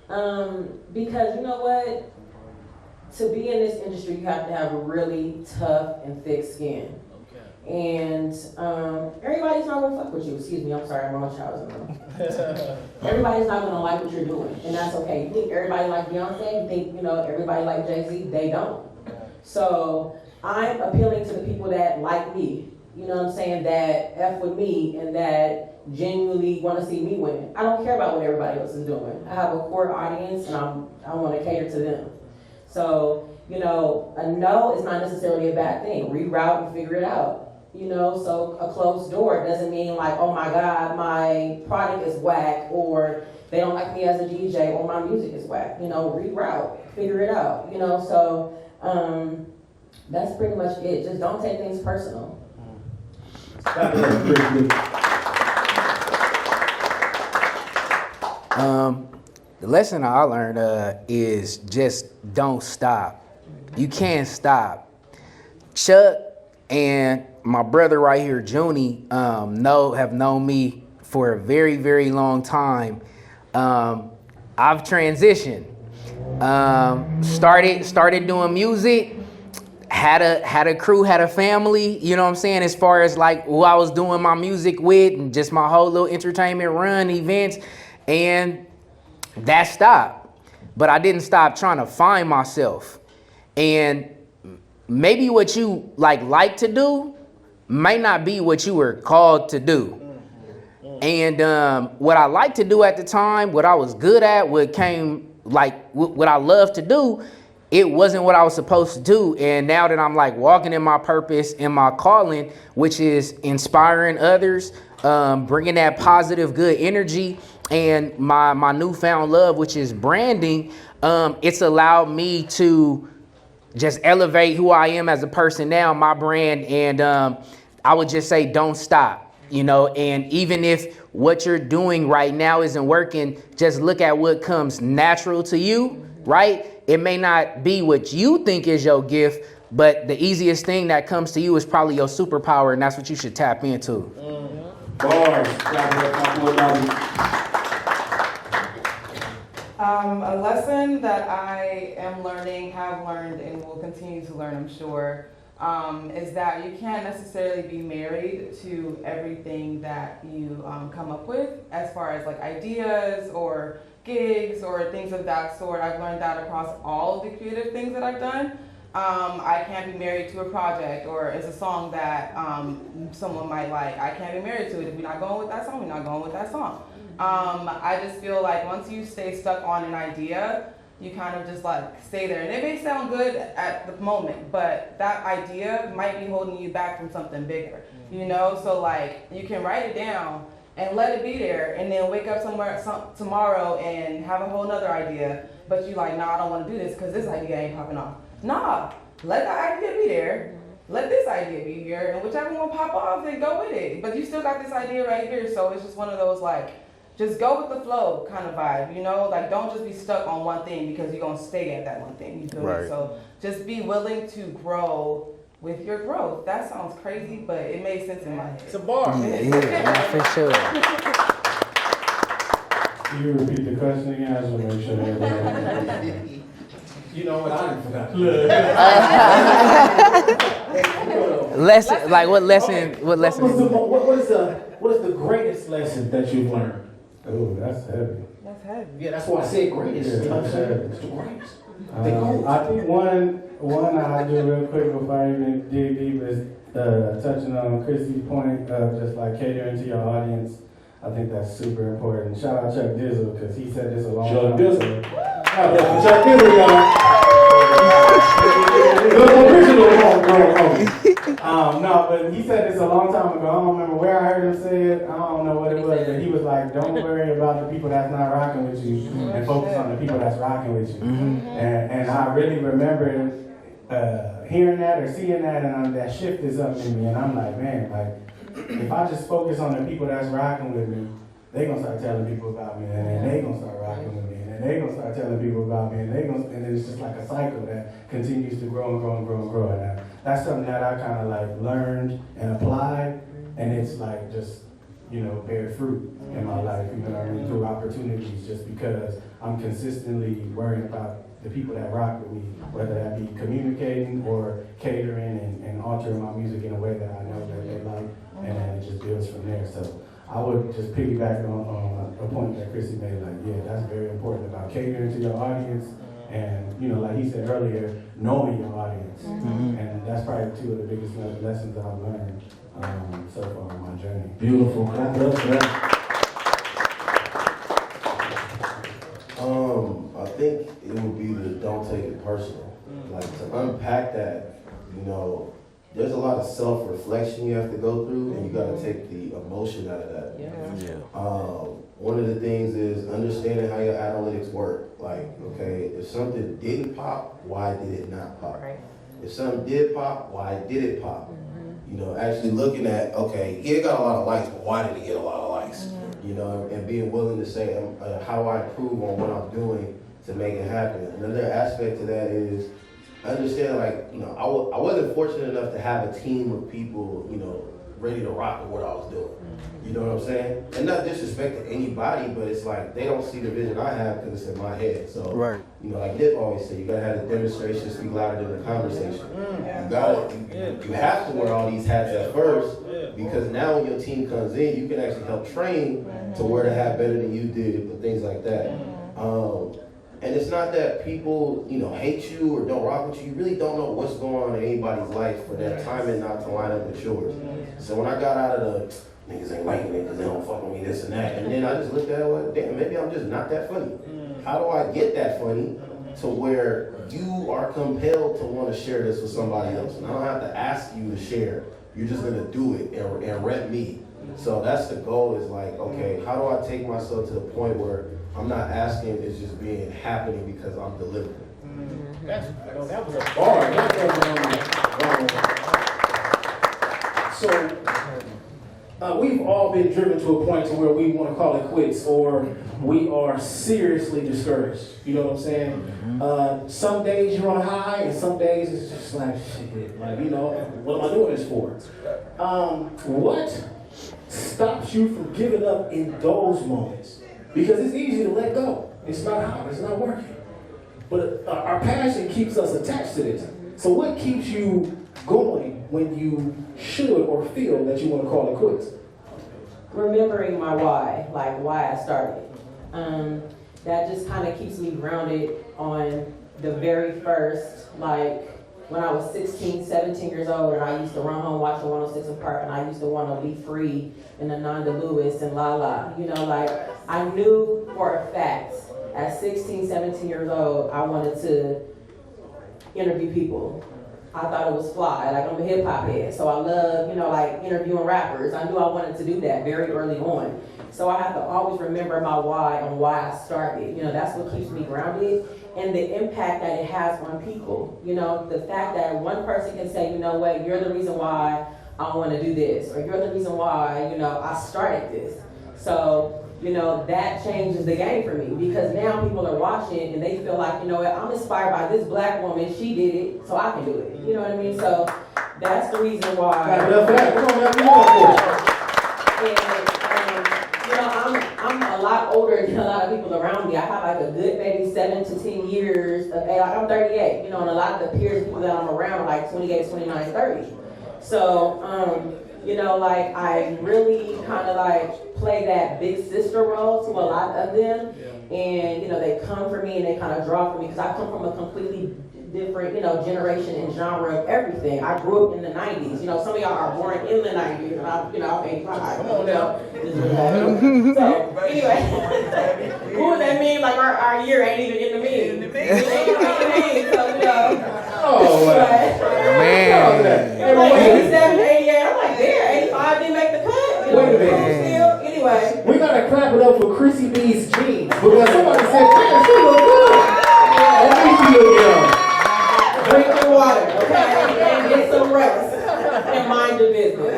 Because you know what? To be in this industry, you have to have a really tough and thick skin. And everybody's not gonna fuck with you. Excuse me, I'm sorry, I'm wrong child in the room. Everybody's not gonna like what you're doing, and that's okay. You think everybody like Beyonce? You think everybody like Jay-Z? They don't. So I'm appealing to the people that like me. You know what I'm saying? That F with me and that genuinely want to see me win. I don't care about what everybody else is doing. I have a core audience, and I want to cater to them. So a no is not necessarily a bad thing. Reroute and figure it out. So a closed door doesn't mean like, oh my God, my product is whack, or they don't like me as a DJ, or my music is whack. Reroute, figure it out. So that's pretty much it. Just don't take things personal. The lesson I learned is just don't stop. You can't stop. Chuck and my brother right here, Junie, have known me for a very, very long time. I've transitioned. Started doing music. Had a crew, had a family. You know what I'm saying? As far as like who I was doing my music with, and just my whole little entertainment run, events, and that stopped. But I didn't stop trying to find myself. And maybe what you like to do may not be what you were called to do. And what I liked to do at the time, what I was good at, what I loved to do, it wasn't what I was supposed to do. And now that I'm walking in my purpose and my calling, which is inspiring others, bringing that positive, good energy, and my newfound love, which is branding, it's allowed me to just elevate who I am as a person now, my brand. And I would just say, don't stop, and even if what you're doing right now isn't working, just look at what comes natural to you, right? It may not be what you think is your gift, but the easiest thing that comes to you is probably your superpower, and that's what you should tap into. Bars. A lesson that I am learning, have learned, and will continue to learn, I'm sure, is that you can't necessarily be married to everything that you come up with as far as ideas or gigs or things of that sort. I've learned that across all of the creative things that I've done. I can't be married to a project, or it's a song that someone might like. I can't be married to it. If we're not going with that song, we're not going with that song. I just feel like once you stay stuck on an idea, you kind of just stay there. And it may sound good at the moment, but that idea might be holding you back from something bigger, So you can write it down and let it be there, and then wake up tomorrow and have a whole nother idea, but you nah, I don't want to do this because this idea ain't popping off. Nah, let the idea be there. Let this idea be here, and whichever one pop off, then go with it. But you still got this idea right here, so it's just one of those just go with the flow kind of vibe, don't just be stuck on one thing because you're gonna stay at that one thing. You feel me? So just be willing to grow with your growth. That sounds crazy, but it made sense in my head. It's a bar. Yeah, for sure. Can you repeat the question again? I just want to make sure everybody. You know what? I forgot. Lesson, what lesson? Okay. What is the greatest lesson that you've learned? Oh, that's heavy. That's heavy. Yeah, that's why I said greatest. Yeah, that's heavy. It's the greatest. I think one I'll do real quick before I even dig deep is touching on Khrissy's point of just catering to your audience. I think that's super important. Shout out Chuck Dizzle, because he said this a long time ago. Chuck Dizzle, y'all. No, but he said this a long time ago. I don't remember where I heard him say it. I don't know what it was, but he was like, don't worry about the people that's not rocking with you, and focus on the people that's rocking with you. And I really remember hearing that or seeing that, and that shifted something in me. And I'm like, man, if I just focus on the people that's rocking with me, they gonna start telling people about me, and then they gonna start rocking with me, and then they gonna start telling people about me, and then it's just like a cycle that continues to grow and grow and grow and grow. And that's something that I kind of learned and applied, and it's just bear fruit in my life, through opportunities, just because I'm consistently worrying about the people that rock with me, whether that be communicating or catering and altering my music in a way that I know that they like, and then it just builds from there. So I would just piggyback on a point that Khrissy made, that's very important about catering to your audience, and like he said earlier, knowing your audience, and that's probably two of the biggest lessons I've learned so far on my journey. Beautiful. Clap it up for that. I think it would be the don't take it personal. Like, to unpack that, there's a lot of self-reflection you have to go through, and you got to take the emotion out of that. One of the things is understanding how your analytics work. Like, okay, if something didn't pop, why did it not pop? Right. If something did pop, why did it pop? Actually looking at, okay, it got a lot of likes, but why did it get a lot of likes? And being willing to say, how do I improve on what I'm doing to make it happen? Another aspect to that is understand, I wasn't fortunate enough to have a team of people, ready to rock with what I was doing. You know what I'm saying? And not disrespect to anybody, but it's like they don't see the vision I have because it's in my head. So, like Nip always said, you gotta have the demonstration speak louder than the conversation. You have to wear all these hats at first, because now when your team comes in, you can actually help train to wear the hat better than you did, and things like that. And it's not that people, hate you or don't rock with you. You really don't know what's going on in anybody's life for that timing not to line up with yours. So when I got out of the niggas ain't liking it because they don't fuck with me, this and that, and then I just looked at it like, damn, maybe I'm just not that funny. How do I get that funny to where you are compelled to want to share this with somebody else? And I don't have to ask you to share. You're just gonna do it and rep me. So that's the goal, is like, okay, how do I take myself to the point where I'm not asking, it's just happening because I'm delivering. That was a bar. So we've all been driven to a point to where we want to call it quits, or we are seriously discouraged. You know what I'm saying? Some days you're on a high, and some days it's just like, shit, what am I doing this for? What stops you from giving up in those moments? Because it's easy to let go. It's not hot, it's not working. But our passion keeps us attached to this. So what keeps you going when you should or feel that you want to call it quits? Remembering my why, like why I started. That just kind of keeps me grounded on the very first, when I was 16, 17 years old, and I used to run home watching 106 in Park, and I used to want to be free in Ananda Lewis and La La. I knew for a fact at 16, 17 years old, I wanted to interview people. I thought it was fly. I'm a hip hop head, so I love, interviewing rappers. I knew I wanted to do that very early on. So I have to always remember my why and why I started. That's what keeps me grounded. And the impact that it has on people. The fact that one person can say, you know what, you're the reason why I want to do this, or you're the reason why, I started this. So, that changes the game for me, because now people are watching and they feel like, I'm inspired by this black woman, she did it, so I can do it. You know what I mean? So that's the reason why. I'm a lot older than a lot of people around me. I have a good maybe 7 to 10 years of age. I'm 38, and a lot of the peers, people that I'm around, 28, 29, 30. So, I really kind of play that big sister role to a lot of them. And, they come for me and they kind of draw for me, because I come from a completely different, generation and genre of everything. I grew up in the 90s. Some of y'all are born in the 90s, and I'm 85. Come on now. So, anyway, what does that mean? Our year ain't even in the mean. Oh, man. 87, 88. I'm damn, 85 didn't make the cut. Wait a minute. Anyway. We gotta clap it up for Khrissy B's jeans, because somebody said, damn, she look good. At least she look young. Drink your water, okay? And get some rest. And mind your business.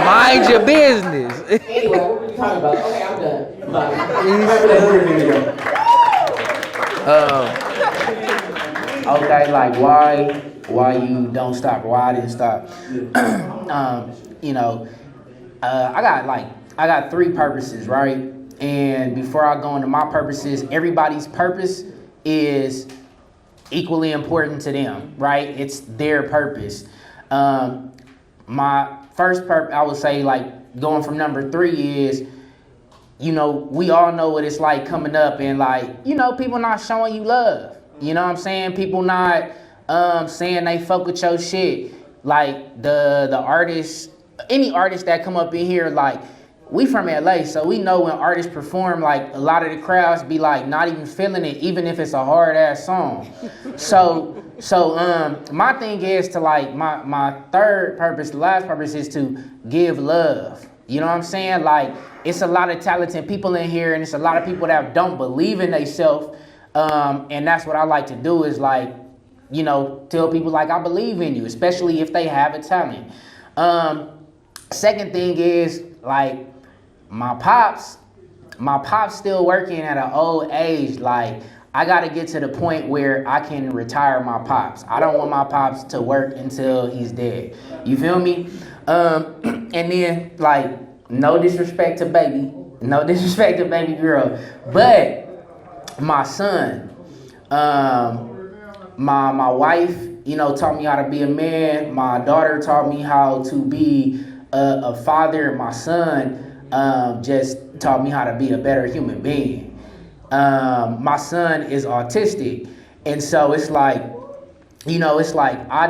Mind your business. Anyway, what were you talking about? Okay, I'm done. Bye. Okay, why you don't stop, or why I didn't stop. I got I got 3 purposes, right? And before I go into my purposes, everybody's purpose is equally important to them, right? It's their purpose. My first purpose, I would say, like, going from number 3 is, you know, we all know what it's like coming up and, like, you know, people not showing you love. You know what I'm saying? People not saying they fuck with your shit. Like, the artists, any artist that come up in here, like, we from LA, so we know when artists perform, like, a lot of the crowds be like not even feeling it, even if it's a hard ass song. So my thing is to, like, my third purpose, the last purpose, is to give love. You know what I'm saying? Like, it's a lot of talented people in here, and it's a lot of people that don't believe in themselves. And that's what I like to do, is, like, you know, tell people, like, I believe in you, especially if they have a talent. Second thing is, like, my pops still working at an old age. Like, I gotta get to the point where I can retire my pops. I don't want my pops to work until he's dead. You feel me? And then, like, no disrespect to baby girl, but my son, my wife, you know, taught me how to be a man. My daughter taught me how to be a father. My son just taught me how to be a better human being. My son is autistic, and so it's like, you know, it's like I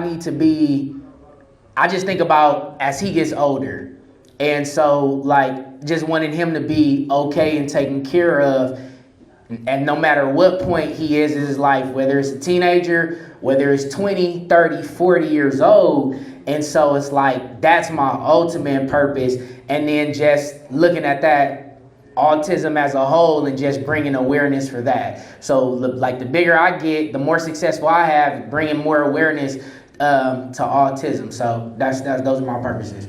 just think about as he gets older, and so, like, just wanting him to be okay and taken care of, and no matter what point he is in his life, whether it's a teenager, whether it's 20, 30, 40 years old. And so it's like, that's my ultimate purpose. And then just looking at that autism as a whole and just bringing awareness for that. So, like, the bigger I get, the more successful I have, bringing more awareness to autism. So those are my purposes.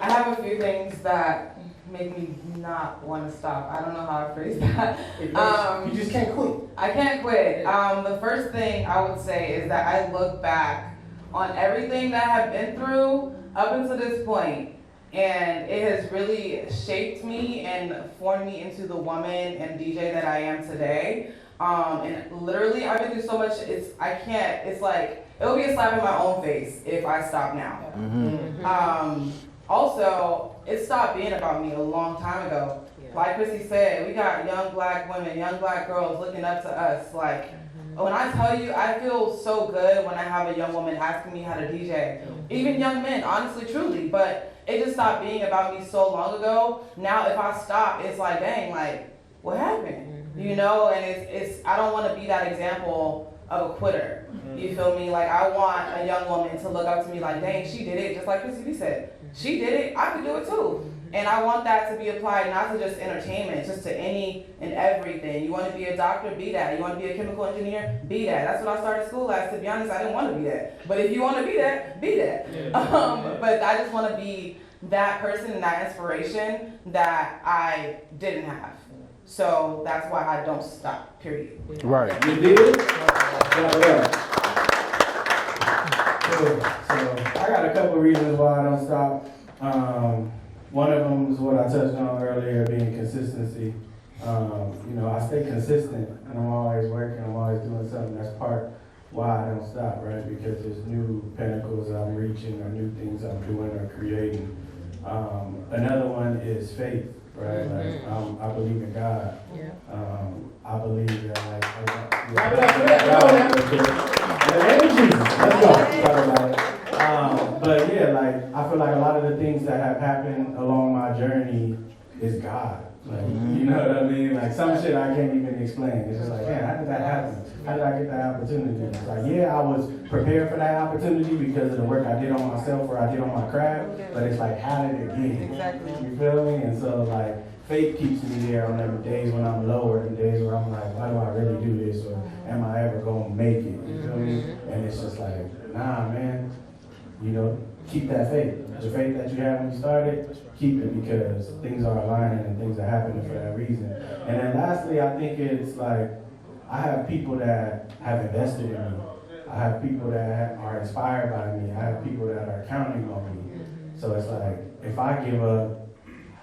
I have a few things that make me not want to stop. I don't know how to phrase that. You just can't quit. I can't quit. The first thing I would say is that I look back on everything that I've been through up until this point, and it has really shaped me and formed me into the woman and DJ that I am today. And literally, I've been through so much. It's like, it'll be a slap in my own face if I stop now. Mm-hmm. Also, it stopped being about me a long time ago. Yeah. Like Khrissy said, we got young black women, young black girls looking up to us. Like, when I tell you, I feel so good when I have a young woman asking me how to DJ. Even young men, honestly, truly. But it just stopped being about me so long ago. Now, if I stop, it's like, dang, like, what happened? You know, and it's I don't want to be that example of a quitter. You feel me? Like, I want a young woman to look up to me like, dang, she did it. Just like Khrissy said. She did it, I could do it too. And I want that to be applied not to just entertainment, just to any and everything. You want to be a doctor, be that. You want to be a chemical engineer, be that. That's what I started school as. To be honest, I didn't want to be that. But if you want to be that, be that. But I just want to be that person and that inspiration that I didn't have. So that's why I don't stop, period. Right. You did? So I got a couple reasons why I don't stop. One of them is what I touched on earlier, being consistency. You know, I stay consistent, and I'm always working, I'm always doing something. That's part why I don't stop, right? Because there's new pinnacles I'm reaching, or new things I'm doing or creating. Another one is faith, right? Like, I believe in God. Yeah. I believe that, like, but yeah, like, I feel like a lot of the things that have happened along my journey is God. Like, you know what I mean? Like, some shit I can't even explain. It's just like, man, how did that happen? How did I get that opportunity? It's like, yeah, I was prepared for that opportunity because of the work I did on myself or I did on my craft, but it's like, how did it get here? Exactly. You feel me? And so, like, faith keeps me there on them days when I'm lower and days where I'm like, why do I really do this? Or am I ever going to make it? You feel me? And it's just like, nah, man, you know, keep that faith. The faith that you had when you started, keep it, because things are aligning and things are happening for that reason. And then lastly, I think it's like, I have people that have invested in me. I have people that are inspired by me. I have people that are counting on me. So it's like, if I give up,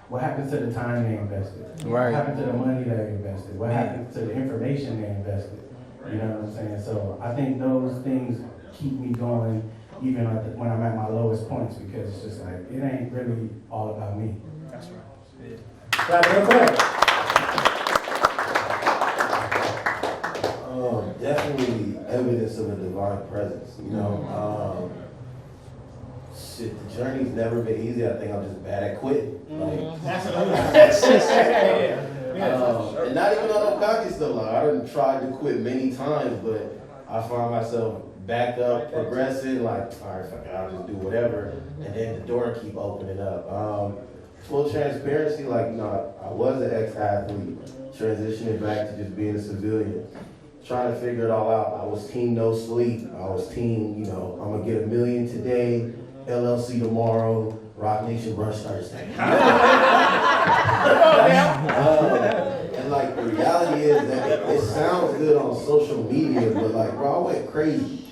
what happens to the time they invested? Right. What happens to the money they invested? What happens to the information they invested? You know what I'm saying? So I think those things keep me going even when I'm at my lowest points, because it's just like, it ain't really all about me. That's right. Yeah. Definitely evidence of a divine presence, you know. Shit, the journey's never been easy. I think I'm just bad at quitting. Like, and not even on no cocky stuff. Like, I done tried to quit many times, but I find myself back up, progressing. Like, all right, fuck it, I'll just do whatever, and then the door keep opening up. Full transparency, like, you know, I was an ex-athlete, transitioning back to just being a civilian. Trying to figure it all out. I was team no sleep. I was team, you know, I'm gonna get $1 million today, LLC tomorrow, Rock Nation brunch Thursday. And like the reality is that it sounds good on social media, but like, bro, I went crazy.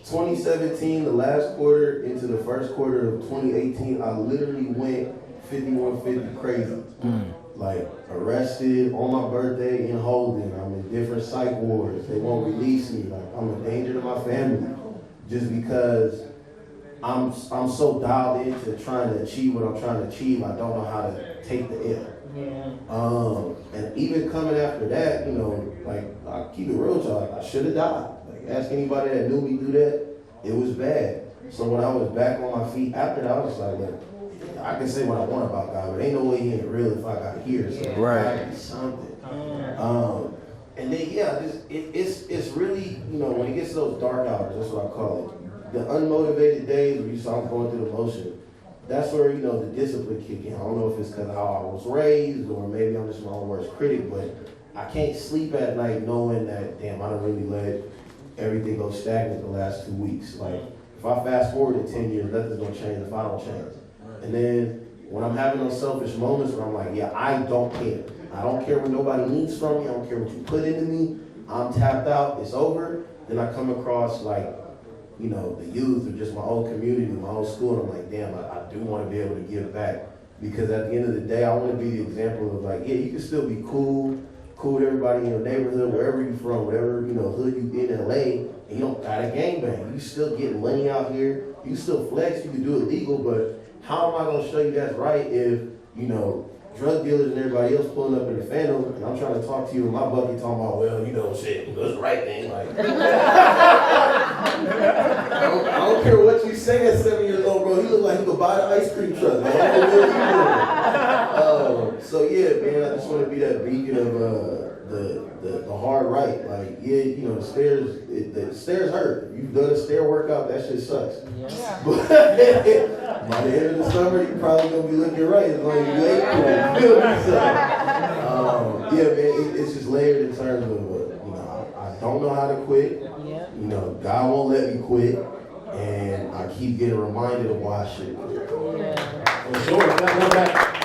2017, the last quarter into the first quarter of 2018, I literally went 5150 crazy. Like, arrested on my birthday in holding. I'm in different psych wards. They won't release me. Like, I'm a danger to my family. Just because I'm so dialed into trying to achieve what I'm trying to achieve, I don't know how to take the L. Yeah. And even coming after that, you know, like, I keep it real with y'all, like, I should have died. Like, ask anybody that knew me do that, it was bad. So when I was back on my feet after that, I was like, look, I can say what I want about God, but ain't no way he ain't real if I got here. So gotta be something. And then it's really, you know, when it gets to those dark hours, that's what I call it. The unmotivated days where you saw I'm going through the motion. That's where, you know, the discipline kick in. I don't know if it's because of how I was raised or maybe I'm just my own worst critic, but I can't sleep at night knowing that, damn, I done really let everything go stagnant the last 2 weeks. Like, if I fast forward to 10 years, nothing's gonna change if I don't change. And then when I'm having those selfish moments where I'm like, yeah, I don't care. I don't care what nobody needs from me. I don't care what you put into me. I'm tapped out. It's over. Then I come across, like, you know, the youth or just my old community, my old school. And I'm like, damn, I do want to be able to give back. Because at the end of the day, I want to be the example of, like, yeah, you can still be cool with everybody in your neighborhood, wherever you're from, whatever, you know, hood you in LA, and you don't got a gangbang. You still get money out here. You still flex. You can do it legal, but how am I going to show you that's right if, you know, drug dealers and everybody else pulling up in the Phantom, and I'm trying to talk to you in my bucket talking about, well, you know, shit, that's the right thing. Like, I don't care what you say at 7 years old, bro. He look like he could buy the ice cream truck. Like, I don't know what he doing. So, yeah, man, I just want to be that beacon of the hard right. Like, yeah, you know, the stairs hurt. You've done a stair workout, that shit sucks. Yeah. But by the end of the summer, you're probably gonna be looking right as long as you ain't cool. Yeah, man, it's just layered in terms of, you know, I don't know how to quit. Yeah. You know, God won't let me quit, and I keep getting reminded of why I should quit. Yeah. Well, sure.